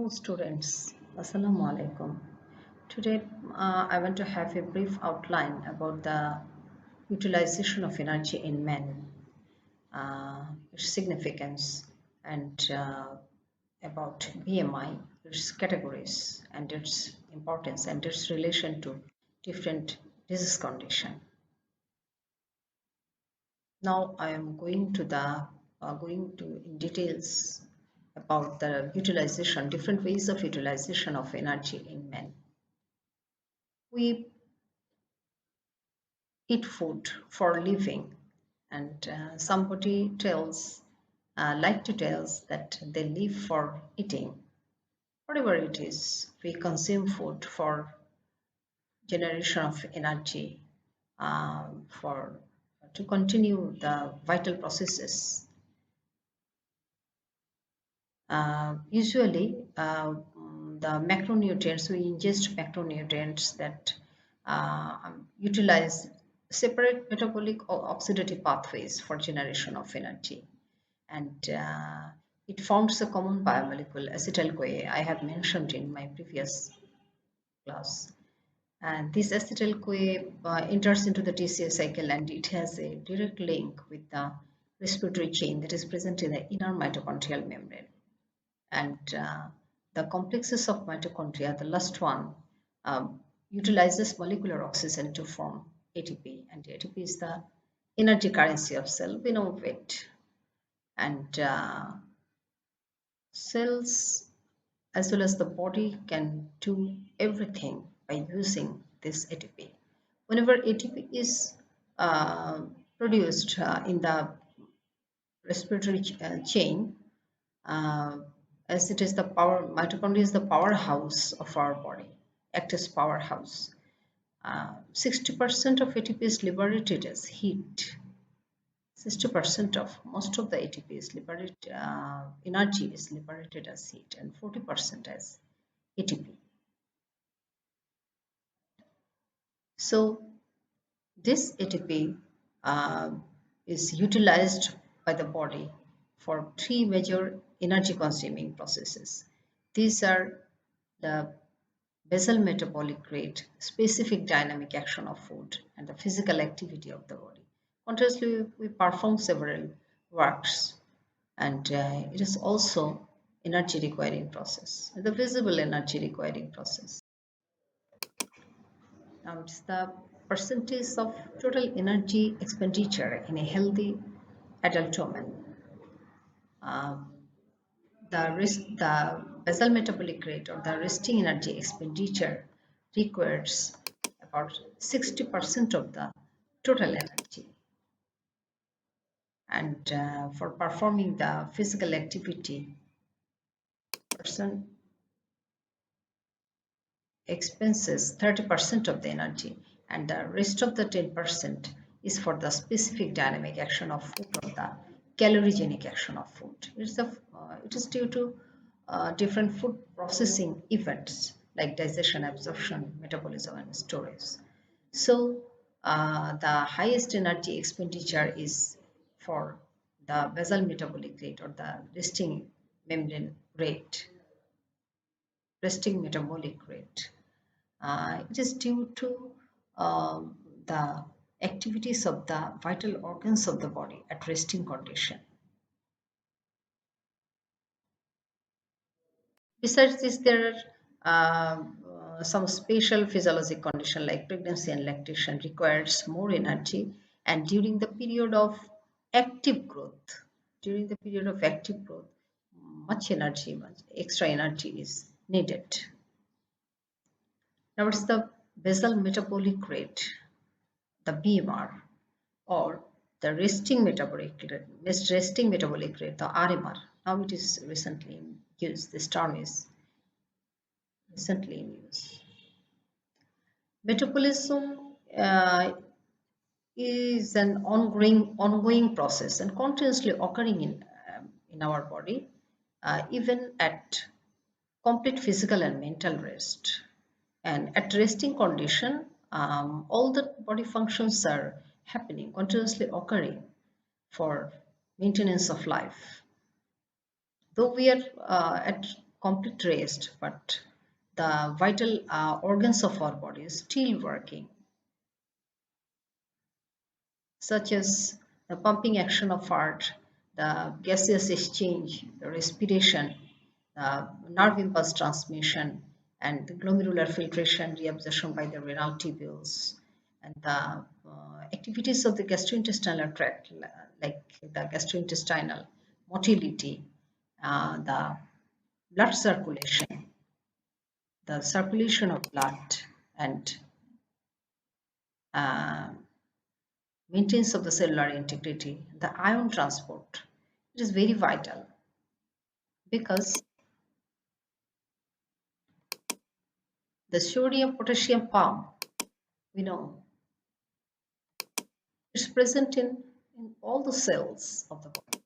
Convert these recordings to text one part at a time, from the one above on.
Hello students, Assalamu alaikum. Today I want to have a brief outline about the utilization of energy in men, its significance, and about BMI, its categories, and its importance and its relation to different disease condition. Now I am going to in details about the utilization, different ways of utilization of energy in men. We eat food for living, and somebody like to tells that they live for eating. Whatever it is, we consume food for generation of energy, for to continue the vital processes. Usually, the macronutrients, we ingest macronutrients that utilize separate metabolic or oxidative pathways for generation of energy. And it forms a common biomolecule, acetyl-CoA, I have mentioned in my previous class. And this acetyl-CoA enters into the TCA cycle, and it has a direct link with the respiratory chain that is present in the inner mitochondrial membrane. And the complexes of mitochondria, the last one, utilizes molecular oxygen to form ATP, and ATP is the energy currency of cell. We know it, and cells as well as the body can do everything by using this ATP. Whenever ATP is produced in the respiratory chain, uh, as it is the power, mitochondria is the powerhouse of our body, act as powerhouse. 60% of ATP is liberated as heat. 60% of most of the ATP is liberated, energy is liberated as heat, and 40% as ATP. So this ATP is utilized by the body for three major energy consuming processes. These are the basal metabolic rate, specific dynamic action of food, and the physical activity of the body. Contrastly, we perform several works, and it is also energy requiring process, the visible energy requiring process. Now it's the percentage of total energy expenditure in a healthy adult woman. Um, the basal metabolic rate, or the resting energy expenditure, requires about 60% of the total energy. And for performing the physical activity, person expenses 30% of the energy, and the rest of the 10% is for the specific dynamic action of food, or the calorigenic action of food. It is due to different food processing events like digestion, absorption, metabolism, and storage. So the highest energy expenditure is for the basal metabolic rate, or the resting membrane rate, resting metabolic rate. It is due to the activities of the vital organs of the body at resting condition. Besides this, there are some special physiologic condition like pregnancy and lactation requires more energy, and during the period of active growth, much energy, much extra energy is needed. Now, what's the basal metabolic rate, the BMR, or the resting metabolic rate, the RMR. Now it is recently in use. This term is recently in use. Metabolism is an ongoing process and continuously occurring in our body, even at complete physical and mental rest. And at resting condition, all the body functions are happening, continuously occurring for maintenance of life. Though we are at complete rest, but the vital organs of our body is still working, such as the pumping action of heart, the gaseous exchange, the respiration, the nerve impulse transmission, and the glomerular filtration, reabsorption by the renal tubules, and the activities of the gastrointestinal tract, like the gastrointestinal motility, the blood circulation, the circulation of blood, and uh, maintenance of the cellular integrity, the ion transport. It is very vital because the sodium potassium pump, we know, it's present in all the cells of the body.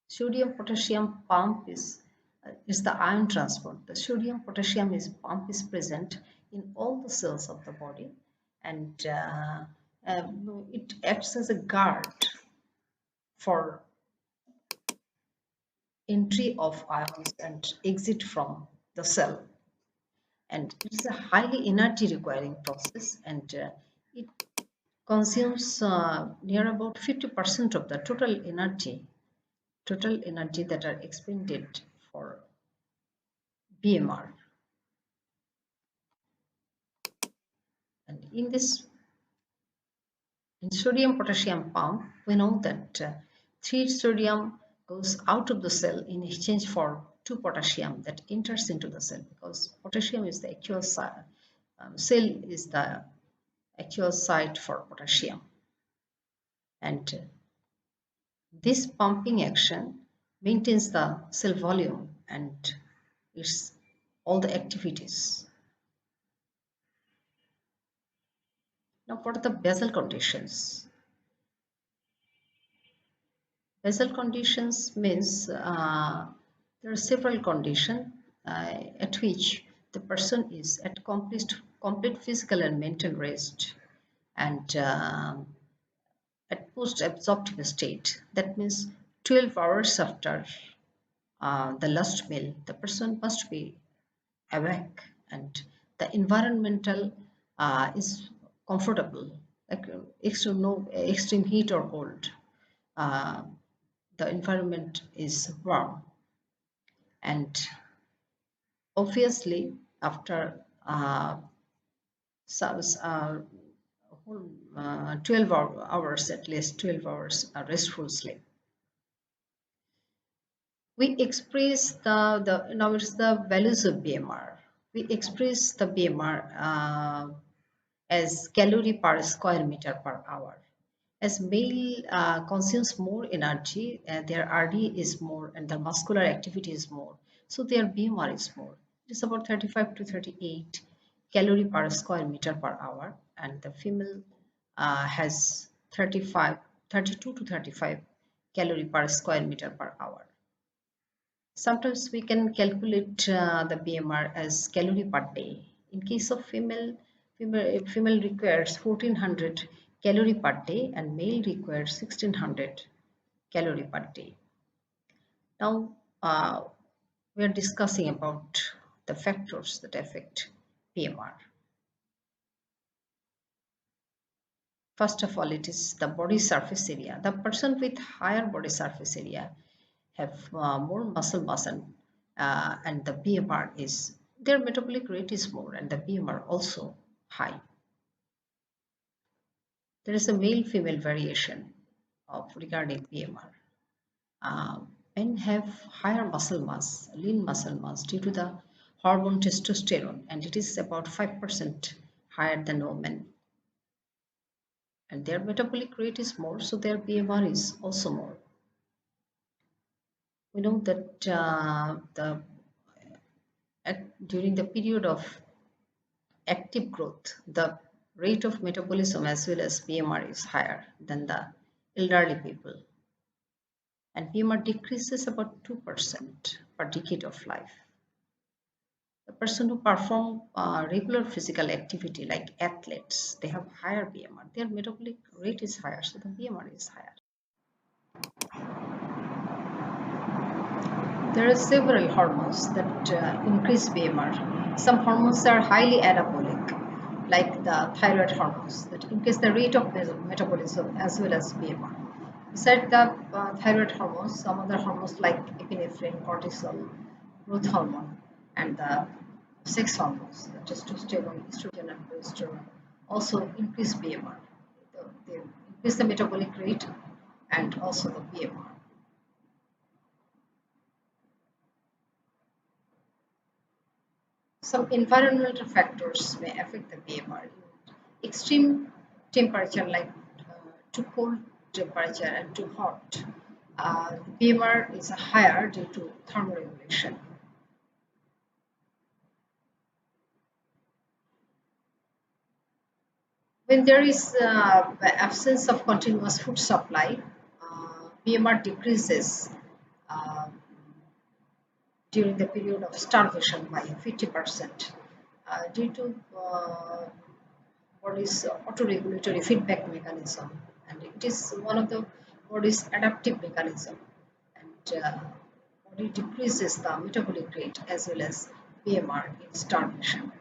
Sodium potassium pump is the ion transport. The sodium potassium is pump is present in all the cells of the body, and it acts as a guard for entry of ions and exit from the cell. And it is a highly energy requiring process, and it consumes near about 50% of the total energy that are expended for BMR. And in sodium potassium pump, we know that 3 sodium goes out of the cell in exchange for 2 potassium that enters into the cell, because potassium is the actual cell is the actual site for potassium. And this pumping action maintains the cell volume and its all the activities. Now, what are the basal conditions? Basal conditions means there are several conditions at which the person is at complete physical and mental rest, and at post-absorptive state. That means 12 hours after the last meal, the person must be awake, and the environmental is comfortable, like no extreme heat or cold. Uh, the environment is warm, and obviously after some, 12 hours, at least 12 hours restful sleep, we express the now it's the values of BMR. We express the BMR as calorie per square meter per hour. As male consumes more energy, their RD is more and the muscular activity is more, so their BMR is more. It is about 35 to 38 calorie per square meter per hour, and the female has 32 to 35 calorie per square meter per hour. Sometimes we can calculate the BMR as calorie per day. In case of female requires 1400 calorie per day and male requires 1600 calorie per day. Now we are discussing about the factors that affect BMR. First of all, it is the body surface area. The person with higher body surface area have more muscle mass, and the BMR is, their metabolic rate is more and the BMR also high. There is a male-female variation of regarding BMR. Men have higher muscle mass, lean muscle mass, due to the hormone testosterone, and it is about 5% higher than women. And their metabolic rate is more, so their BMR is also more. We know that during the period of active growth, the rate of metabolism as well as BMR is higher than the elderly people. And BMR decreases about 2% per decade of life. The person who perform regular physical activity like athletes, they have higher BMR. Their metabolic rate is higher, so the BMR is higher. There are several hormones that increase BMR. Some hormones are highly anabolic, like the thyroid hormones that increase the rate of metabolism as well as BMR. Besides the thyroid hormones, some other hormones like epinephrine, cortisol, growth hormone, and the sex hormones, the testosterone, estrogen, and progesterone, also increase BMR. They increase the metabolic rate and also the BMR. Some environmental factors may affect the BMR. Extreme temperature like too cold temperature and too hot. BMR is higher due to thermoregulation. When there is absence of continuous food supply, BMR decreases uh, during the period of starvation by 50% due to body's autoregulatory feedback mechanism, and it is one of the body's adaptive mechanism, and body decreases the metabolic rate as well as BMR in starvation.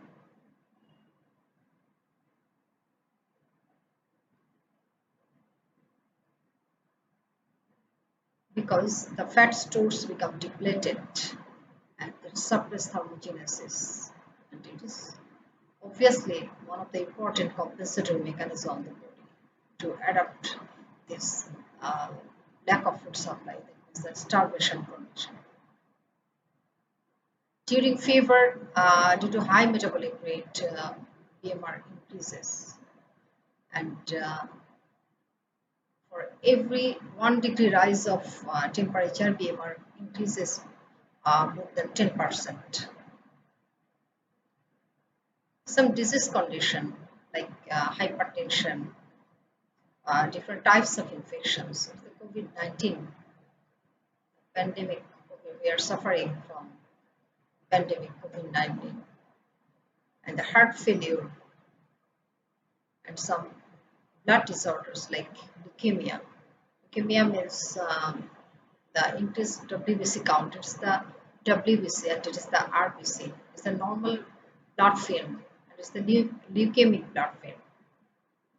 Because the fat stores become depleted and it suppresses thermogenesis, and it is obviously one of the important compensatory mechanisms of the body to adapt this lack of food supply, that is the starvation condition. During fever, due to high metabolic rate, BMR increases, and for every 1 degree rise of temperature, BMR increases more than 10%. Some disease condition like hypertension, different types of infections, the COVID-19 pandemic, we are suffering from pandemic COVID-19, and the heart failure, and some blood disorders like leukemia. Leukemia means the increased WBC count. It's the WBC and it is the RBC. It's the normal blood film and it's the leukemic blood film.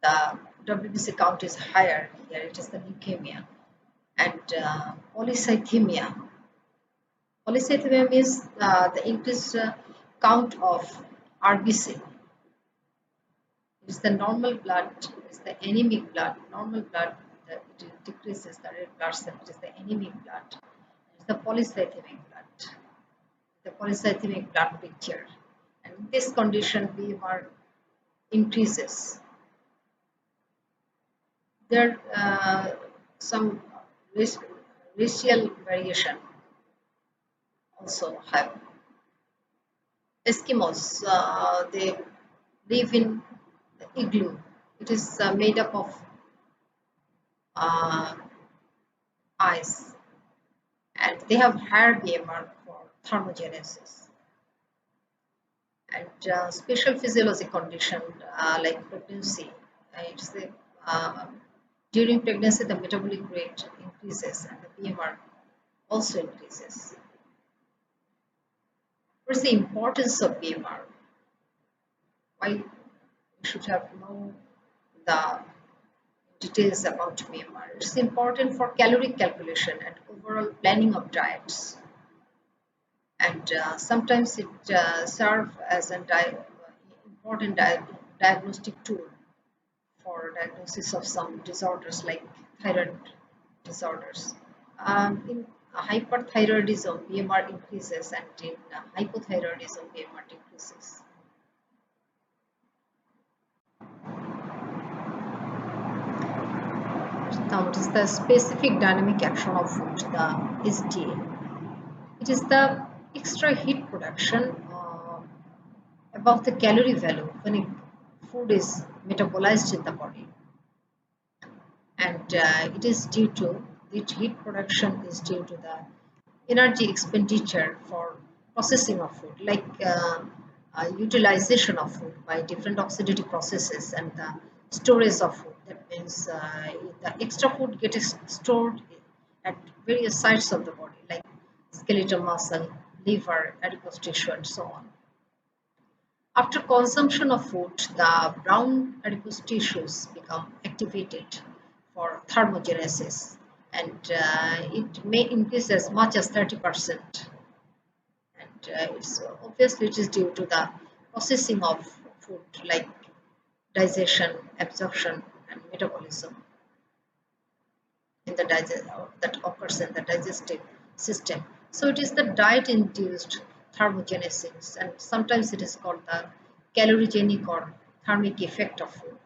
The WBC count is higher here. It is the leukemia. And polycythemia. Polycythemia means the increased count of RBC. It's the normal blood, it's the anemic blood, normal blood, it decreases the red blood cell, it is the anemic blood. It's the polycythemic blood, the polycythemic blood picture. And in this condition, BMR increases. There some racial variation also have. Eskimos, they live in the igloo. It is made up of uh, ice, and they have higher BMR for thermogenesis. And special physiologic condition like pregnancy, it's the, during pregnancy the metabolic rate increases and the BMR also increases. What's the importance of BMR? Why we should have known the details about BMR? It's important for caloric calculation and overall planning of diets. And sometimes it serves as an important diagnostic tool for diagnosis of some disorders like thyroid disorders. In hyperthyroidism, BMR increases, and in hypothyroidism, BMR decreases. Now, it is the specific dynamic action of food, the SDA. It is the extra heat production above the calorie value when food is metabolized in the body, and it is due to the heat production is due to the energy expenditure for processing of food, like utilization of food by different oxidative processes and the storage of food. That means the extra food gets stored at various sites of the body, like skeletal muscle, liver, adipose tissue, and so on. After consumption of food, the brown adipose tissues become activated for thermogenesis, and it may increase as much as 30%. And it's obviously it is due to the processing of food like digestion, absorption, and metabolism in the that occurs in the digestive system. So it is the diet-induced thermogenesis, and sometimes it is called the calorigenic or thermic effect of food.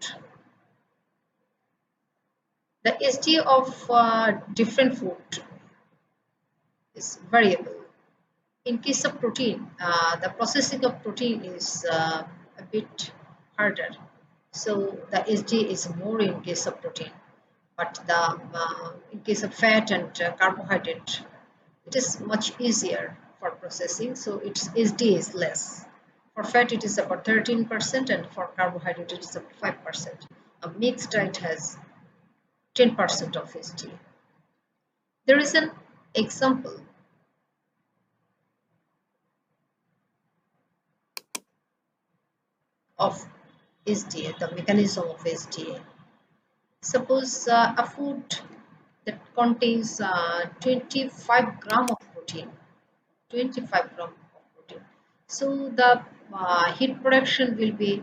The SDA of different food is variable. In case of protein, the processing of protein is a bit harder. So the SDA is more in case of protein, but in case of fat and carbohydrate, it is much easier for processing. So its SDA is less. For fat, it is about 13%, and for carbohydrate, it is about 5%. A mixed diet has 10% of SDA. There is an example of SDA, the mechanism of SDA. Suppose a food that contains 25 gram of protein, 25 gram of protein. So the heat production will be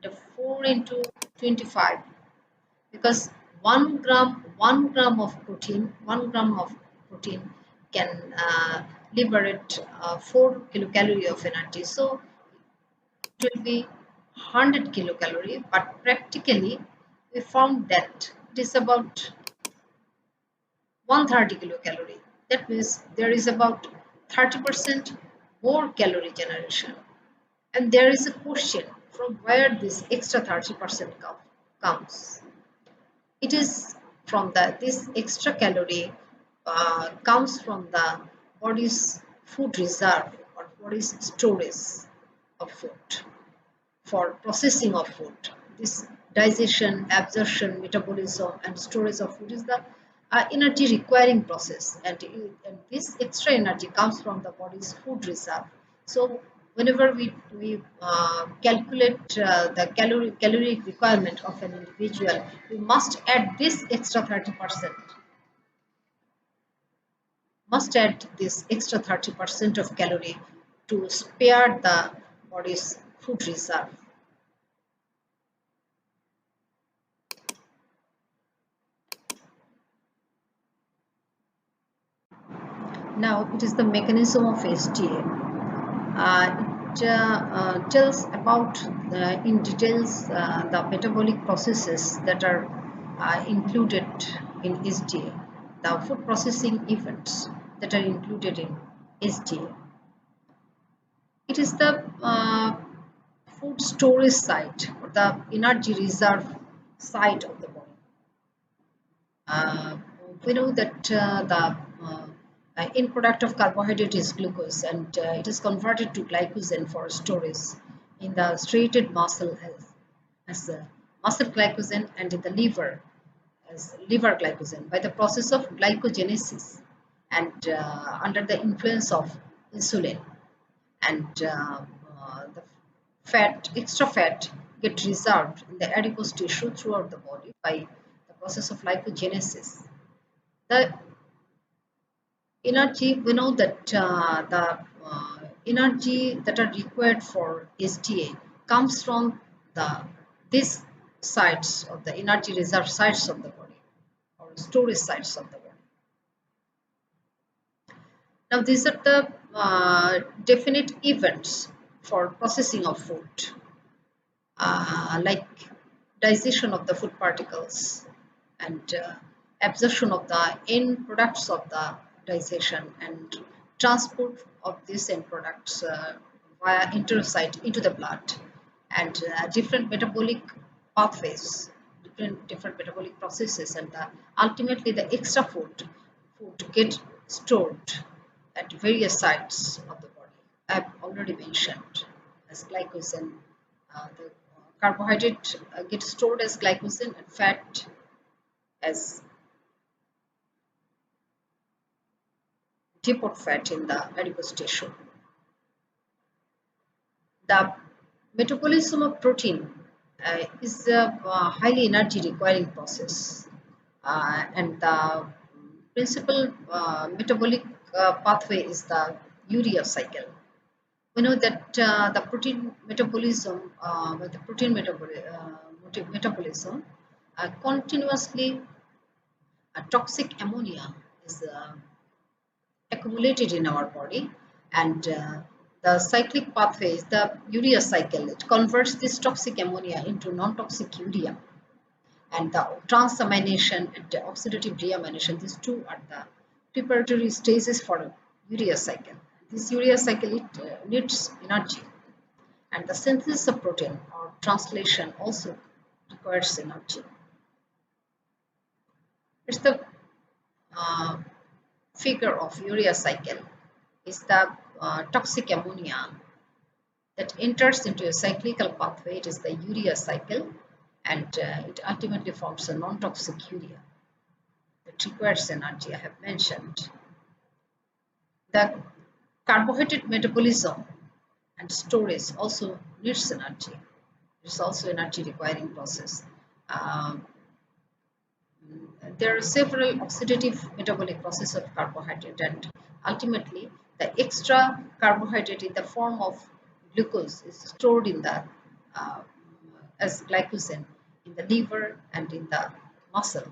the 4 into 25, because 1 gram of protein, 1 gram of protein can liberate 4 kilocalorie of energy. So it will be 100 kilocalorie, but practically we found that it is about 130 kilocalorie. That means there is about 30% more calorie generation. And there is a question from where this extra 30% comes. It is from this extra calorie comes from the body's food reserve or body's storage of food for processing of food. This digestion, absorption, metabolism, and storage of food is the energy requiring process, and this extra energy comes from the body's food reserve. So whenever we calculate the caloric requirement of an individual, we must add this extra 30%. Must add this extra 30% of calorie to spare the body's food reserve. Now it is the mechanism of SDA. It tells about in details the metabolic processes that are included in SDA, the food processing events that are included in SDA. It is the food storage site or the energy reserve site of the body. We know that the end product of carbohydrate is glucose, and it is converted to glycogen for storage in the striated muscle as muscle glycogen, and in the liver as liver glycogen by the process of glycogenesis and under the influence of insulin, and the extra fat get reserved in the adipose tissue throughout the body by the process of lipogenesis. The energy, we know that the energy that are required for SDA comes from these sites of the energy reserve sites of the body or storage sites of the body. Now these are the definite events for processing of food, like digestion of the food particles and absorption of the end products of the digestion and transport of these end products via enterocyte into the blood, and different metabolic pathways, different metabolic processes, and ultimately the extra food get stored at various sites of the body. I've already mentioned as glycogen, the carbohydrate gets stored as glycogen, and fat as depot fat in the adipose tissue. The metabolism of protein is a highly energy requiring process, and the principal metabolic pathway is the urea cycle. We know that the protein metabolism, metabolism, continuously toxic ammonia is accumulated in our body, and the cyclic pathway is the urea cycle. It converts this toxic ammonia into non-toxic urea, and the transamination and the oxidative deamination, these two are the preparatory stages for urea cycle. This urea cycle, it needs energy, and the synthesis of protein or translation also requires energy. It's the uh, figure of urea cycle is the toxic ammonia that enters into a cyclical pathway. It is the urea cycle, and it ultimately forms a non-toxic urea that requires energy, I have mentioned. The carbohydrate metabolism and storage also needs energy. It's also energy requiring process. Um, there are several oxidative metabolic processes of carbohydrate, and ultimately the extra carbohydrate in the form of glucose is stored in the uh, as glycogen in the liver and in the muscle,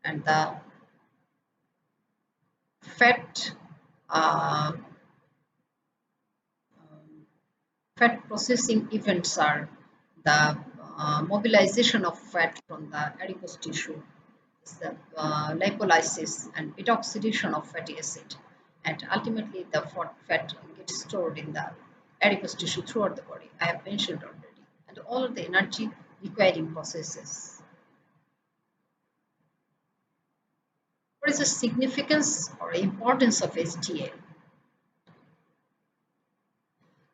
and the fat uh, fat processing events are the mobilization of fat from the adipose tissue, the lipolysis and beta oxidation of fatty acid, and ultimately the fat gets stored in the adipose tissue throughout the body. I have mentioned already, and all of the energy requiring processes. What is the significance or importance of SDA?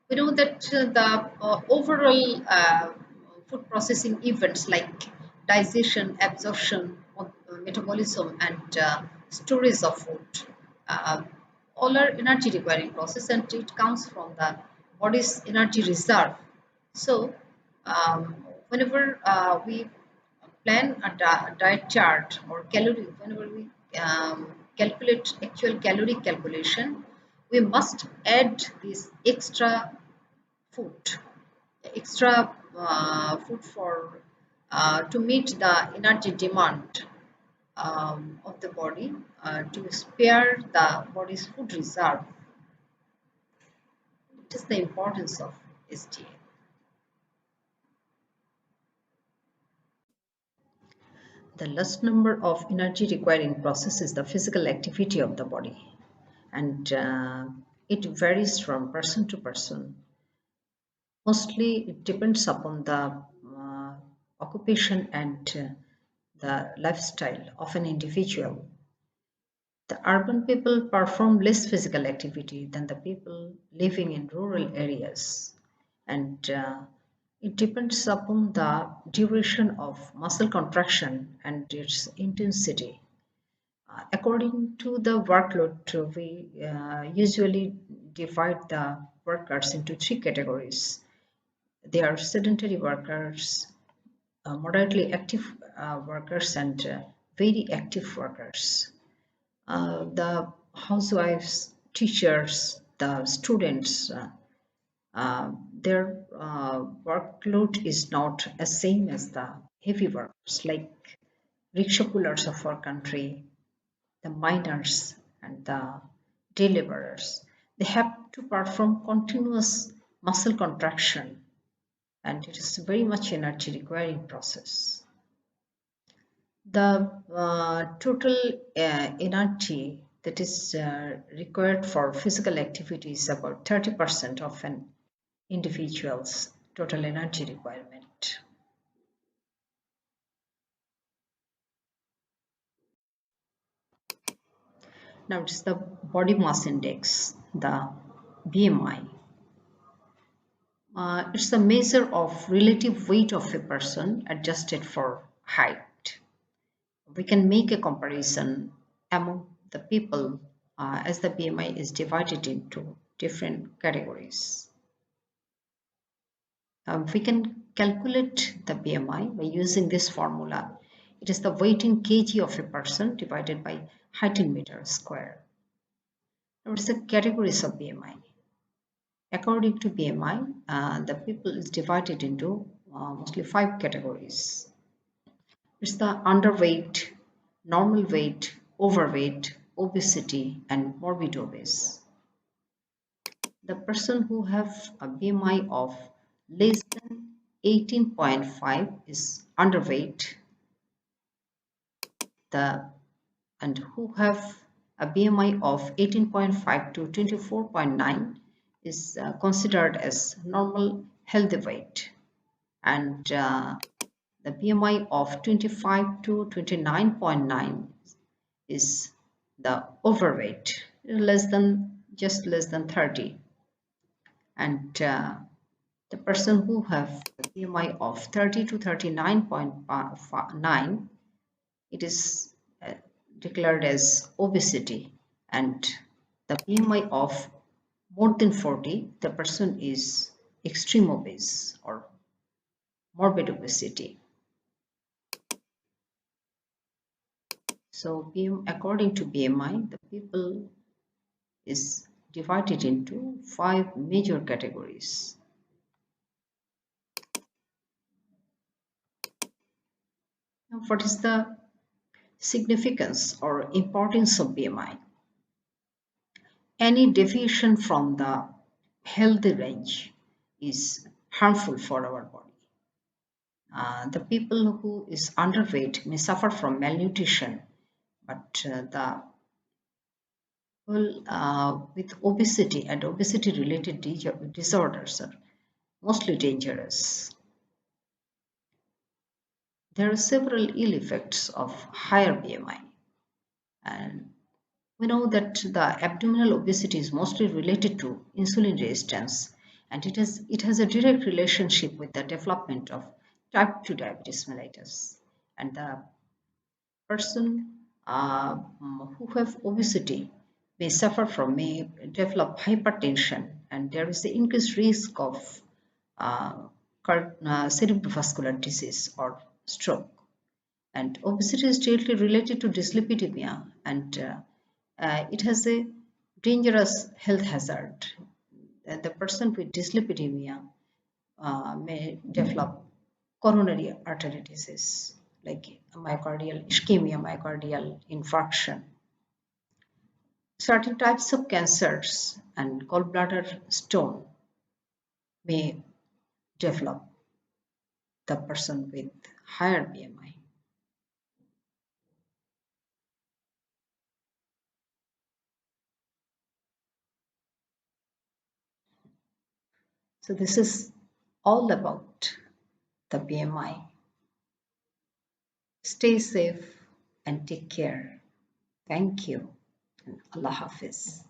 We know that the overall food processing events like digestion, absorption, metabolism, and storage of food, uh, all are energy requiring process, and it comes from the body's energy reserve. So, whenever we plan a diet chart or calorie, whenever we calculate actual calorie calculation, we must add this food food for to meet the energy demand of the body, to spare the body's food reserve. It is the importance of SDA. The last number of energy requiring process is the physical activity of the body, and it varies from person to person. Mostly it depends upon the occupation and the lifestyle of an individual. The urban people perform less physical activity than the people living in rural areas, and it depends upon the duration of muscle contraction and its intensity. According to the workload, we usually divide the workers into three categories. They are sedentary workers, moderately active workers, and very active workers. The housewives, teachers, the students, their workload is not the same as the heavy workers like rickshaw pullers of our country, the miners, and the day laborers. They have to perform continuous muscle contraction, and it is very much energy requiring process. The total energy that is required for physical activity is about 30% of an individual's total energy requirement. Now it's the body mass index, the BMI. It's a measure of relative weight of a person adjusted for height. We can make a comparison among the people as the BMI is divided into different categories. We can calculate the BMI by using this formula. It is the weight in kg of a person divided by height in meter square. Now, what is the categories of BMI? According to BMI, the people is divided into mostly 5 categories. It's the underweight, normal weight, overweight, obesity, and morbid obese. The person who have a BMI of less than 18.5 is underweight. And who have a BMI of 18.5 to 24.9 is considered as normal healthy weight. And the BMI of 25 to 29.9 is the overweight, just less than 30. And the person who have a BMI of 30 to 39.9, it is declared as obesity. And the BMI of more than 40, the person is extreme obese or morbid obesity. So according to BMI, the people is divided into 5 major categories. Now, what is the significance or importance of BMI? Any deviation from the healthy range is harmful for our body. The people who is underweight may suffer from malnutrition, but the people with obesity and obesity related disorders are mostly dangerous. There are several ill effects of higher BMI, and we know that the abdominal obesity is mostly related to insulin resistance, and it has a direct relationship with the development of type 2 diabetes mellitus. And the person who have obesity may develop hypertension, and there is the increased risk of cerebrovascular disease or stroke. And obesity is directly related to dyslipidemia, and it has a dangerous health hazard. The person with dyslipidemia may develop coronary artery disease like myocardial ischemia, myocardial infarction. Certain types of cancers and gallbladder stone may develop the person with higher BMI. So this is all about the BMI. Stay safe and take care. Thank you. And Allah Hafiz.